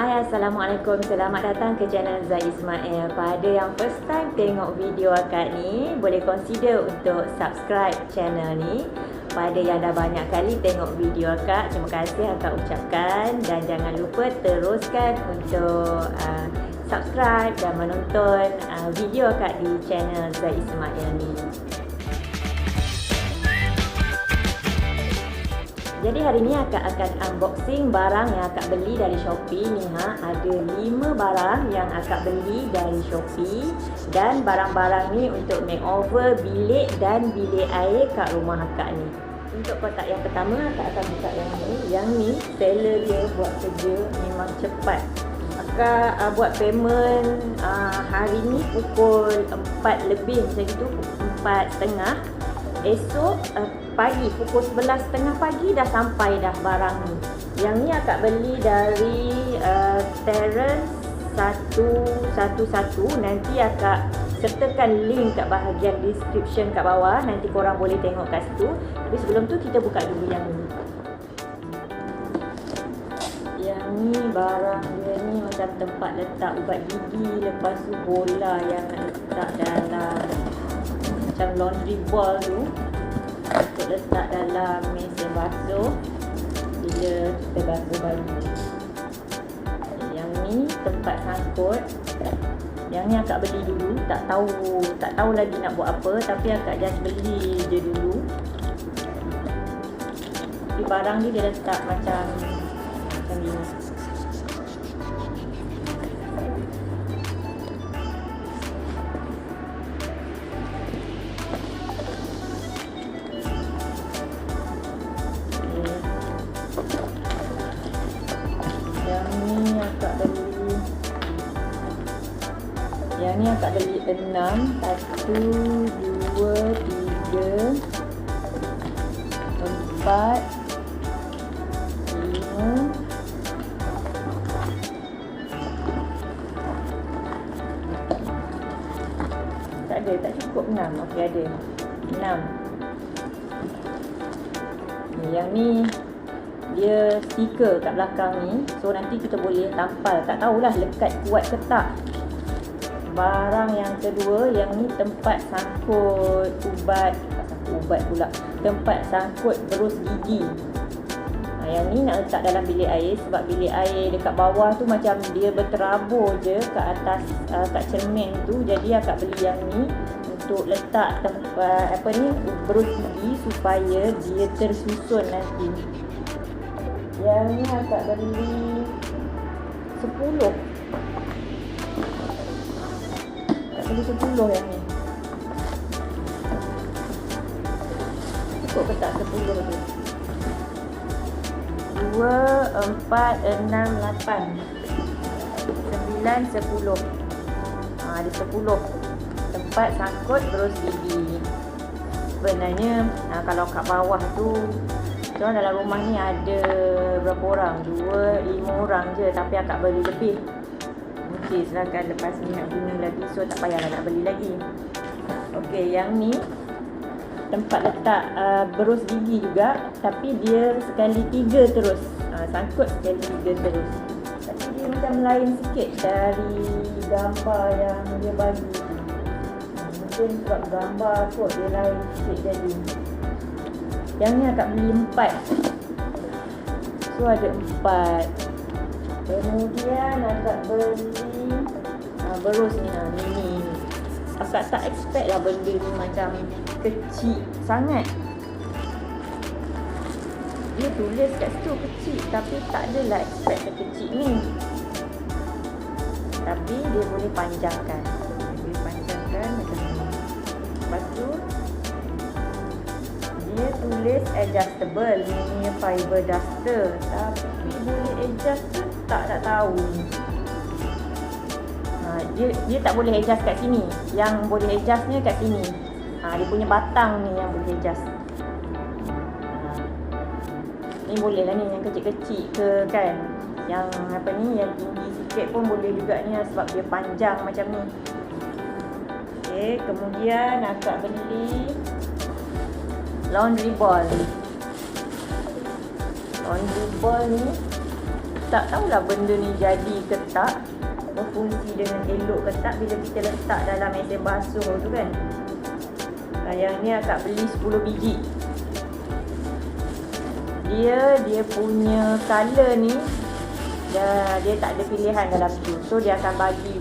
Hai, Assalamualaikum. Selamat datang ke channel Zai Ismail. Pada yang first time tengok video akak ni, boleh consider untuk subscribe channel ni. Pada yang dah banyak kali tengok video akak, terima kasih akak ucapkan. Dan jangan lupa teruskan untuk subscribe dan menonton video akak di channel Zai Ismail ni. Jadi hari ni akak akan unboxing barang yang akak beli dari Shopee ni. Ada 5 barang yang akak beli dari Shopee. Dan barang-barang ni untuk makeover bilik dan bilik air kat rumah akak ni. Untuk kotak yang pertama, akak akan buka yang ni. Yang ni seller dia buat kerja memang cepat. Akak buat payment hari ni pukul 4 lebih macam itu, pukul 4.30. Esok pagi pukul 11.30 pagi dah sampai dah barang ni. Yang ni akak beli dari Terrace 111. Nanti akak sertakan link kat bahagian description kat bawah. Nanti korang boleh tengok kat situ. Tapi sebelum tu kita buka dulu yang ni. Yang ni barang dia ni macam tempat letak ubat gigi. Lepas tu bola yang nak letak dalam macam laundry ball tu, untuk letak dalam mesin basuh bila kita basuh baju. Yang ni tempat sangkut. Yang ni akak beli dulu, tak tahu lagi nak buat apa, tapi akak just beli je dulu. Tapi barang ni dia letak macam ni. Yang ni akak beli 6. 1, 2, 3, 4, 5. Tak ada, tak cukup 6. Okey, ada 6. Yang ni dia stiker kat belakang ni. So nanti kita boleh tampal. Tak tahulah lekat kuat ke tak. Barang yang kedua, yang ni tempat sangkut ubat pula. Tempat sangkut berus gigi. Yang ni nak letak dalam bilik air, sebab bilik air dekat bawah tu macam dia berterabur je kat atas kat cermin tu. Jadi akak beli yang ni untuk letak tempat berus gigi supaya dia tersusun nanti. Yang ni akak beli 10. Beli 10 yang ni. Cukup ke tak 10 tu? 2, 4, 6, 8, 9, 10. Ada 10 tempat sangkut berus gigi. Sebenarnya kalau kat bawah tu, so dalam rumah ni ada berapa orang? 5 orang je, tapi akak beli lebih. Silakan lepas ni nak guna lagi, so tak payahlah nak beli lagi. Okey, yang ni tempat letak berus gigi juga, tapi dia sekali 3 terus. Sangkut sekali 3 terus. Tapi dia macam lain sikit dari gambar yang dia bagi. Mungkin sebab gambar kot dia lain sikit jadi. Yang ni akak beli 4. So ada 4. Kemudian akak beli berus ni, ni. Akak tak expect lah benda ni macam kecil sangat. Dia tulis kat situ kecil, tapi tak adalah expect sekecil ni. Tapi dia boleh panjangkan. Macam ni. Lepas tu dia tulis adjustable, ni fiber duster. Tapi boleh adjust tu tak tahu. Dia tak boleh adjust kat sini. Yang boleh adjustnya kat sini. Dia punya batang ni yang boleh adjust. Ni boleh lah ni, yang kecil-kecil ke kan. Yang yang tinggi sikit pun boleh juga ni, sebab dia panjang macam ni. Okey, kemudian akak beli laundry ball. Laundry ball ni tak tahulah benda ni jadi ke tak, berfungsi dengan elok ke tak bila kita letak dalam mesin basuh tu kan. Yang ni akak beli 10 biji. Dia punya color ni dia tak ada pilihan dalam tu. So dia akan bagi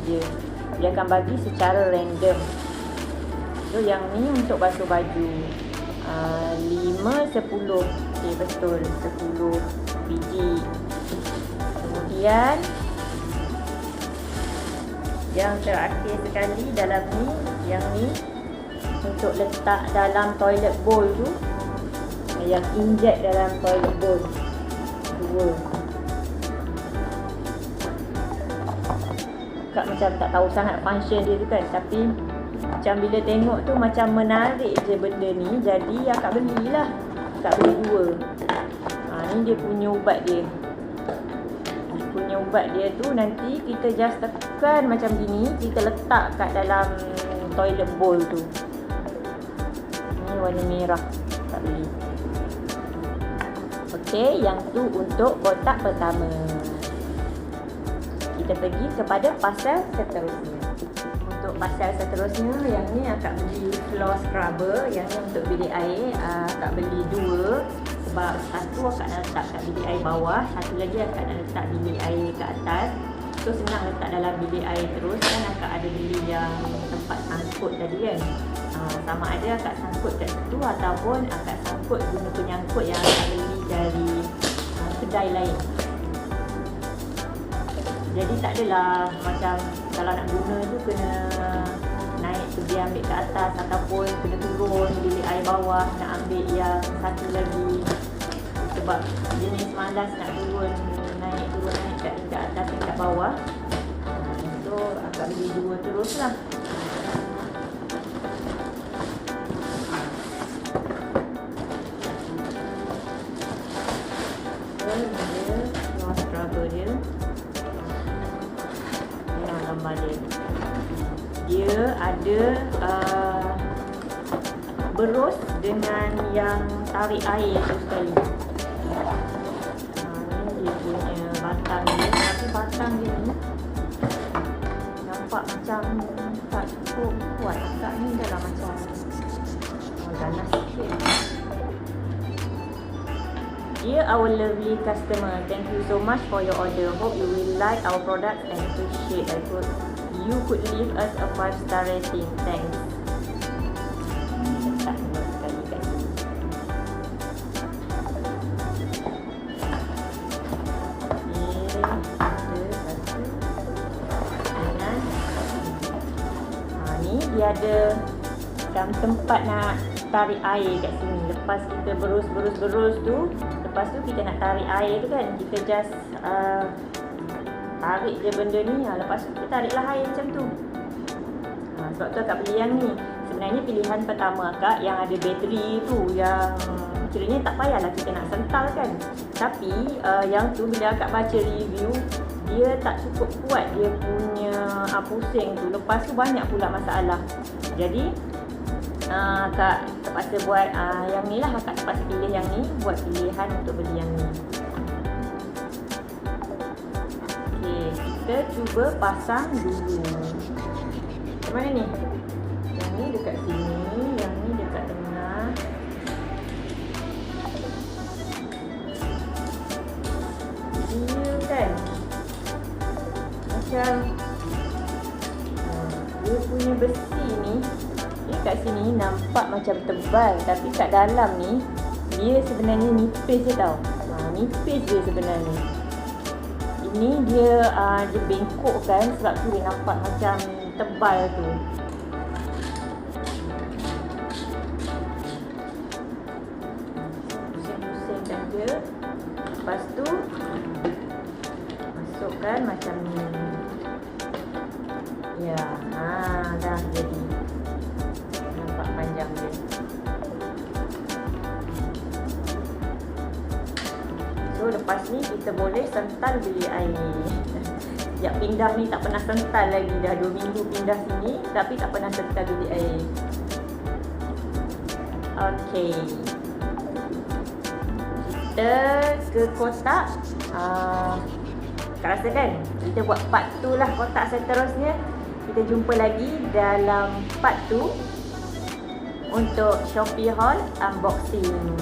secara random. So yang ni untuk basuh baju 5, 10. Okay, betul, 10 biji. Kemudian yang terakhir sekali dalam ni, yang ni untuk letak dalam toilet bowl tu, yang inject dalam toilet bowl 2. Kak macam tak tahu sangat function dia tu kan, tapi macam bila tengok tu macam menarik je benda ni, jadi akak belilah. Akak beli 2. Ni dia punya ubat dia. Ubat dia tu nanti kita just tekan macam gini, kita letak kat dalam toilet bowl tu. Ni warna merah tak beli. Okey, yang tu untuk kotak pertama. Kita pergi kepada pasal seterusnya. Untuk pasal seterusnya, yang ni akak beli floor scrubber. Yang ni untuk bilik air, akak beli 2. Sebab satu akak nak letak kat bilik air bawah, satu lagi akak nak letak bilik air ke atas. So senang letak dalam bilik air terus kan. Akak ada beli yang tempat sangkut tadi kan. Sama ada akak sangkut kat situ ataupun akak sangkut guna penyangkut yang akak beli dari kedai lain. Jadi tak adalah macam kalau nak guna tu kena naik pergi ambil ke atas ataupun kena turun bilik air bawah nak ambil yang satu lagi. Sebab jenis malas nak turun naik kat tingkat atas tingkat bawah. So akak beli 2 terus lah. Dia ada berus dengan yang tarik air tu sekali. Ni dia punya batang dia, tapi batang dia ni nampak macam tak cukup kuat. Agak ni dah lah macam ganas sikit. Dear our lovely customer, thank you so much for your order. Hope you will like our products and appreciate. I hope you could leave us a 5-star rating. Thanks. Letak note sekali kat sini. Ni dia ada macam tempat nak tarik air kat sini. Lepas kita berus tu, lepas tu kita nak tarik air tu kan, kita just tarik je benda ni. Lepas tu kita tariklah air macam tu. Sebab tu akak beli yang ni. Sebenarnya pilihan pertama akak yang ada bateri tu, yang kiranya tak payahlah kita nak sental kan. Tapi yang tu bila akak baca review, dia tak cukup kuat dia punya pusing tu. Lepas tu banyak pula masalah. Jadi akak terpaksa buat yang ni lah. Akak terpaksa pilih yang ni, buat pilihan untuk beli yang ni. Okay, kita cuba pasang dulu. Macam mana ni? Yang ni dekat sini, yang ni dekat tengah. Dia kan macam dia punya besi ni, dia kat sini nampak macam tebal, tapi kat dalam ni dia sebenarnya nipis je tau. Nipis je sebenarnya. Ini dia bengkok kan, sebab tu dia nampak macam tebal tu. Pusing-pusingkan dia. Lepas tu masukkan macam ni. Ya, dah jadi. Nampak panjang dia. So lepas ni kita boleh sental bilik air. Sejak pindah ni tak pernah sental lagi. Dah 2 minggu pindah sini tapi tak pernah sental bilik air. Okey. Kita ke kotak. Tak rasa kan? Kita buat part 2 lah kotak seterusnya. Kita jumpa lagi dalam part 2 untuk Shopee haul unboxing.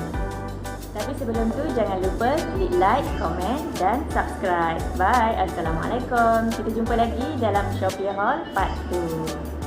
Tapi sebelum tu jangan lupa klik like, komen dan subscribe. Bye. Assalamualaikum. Kita jumpa lagi dalam Shopee haul part 2.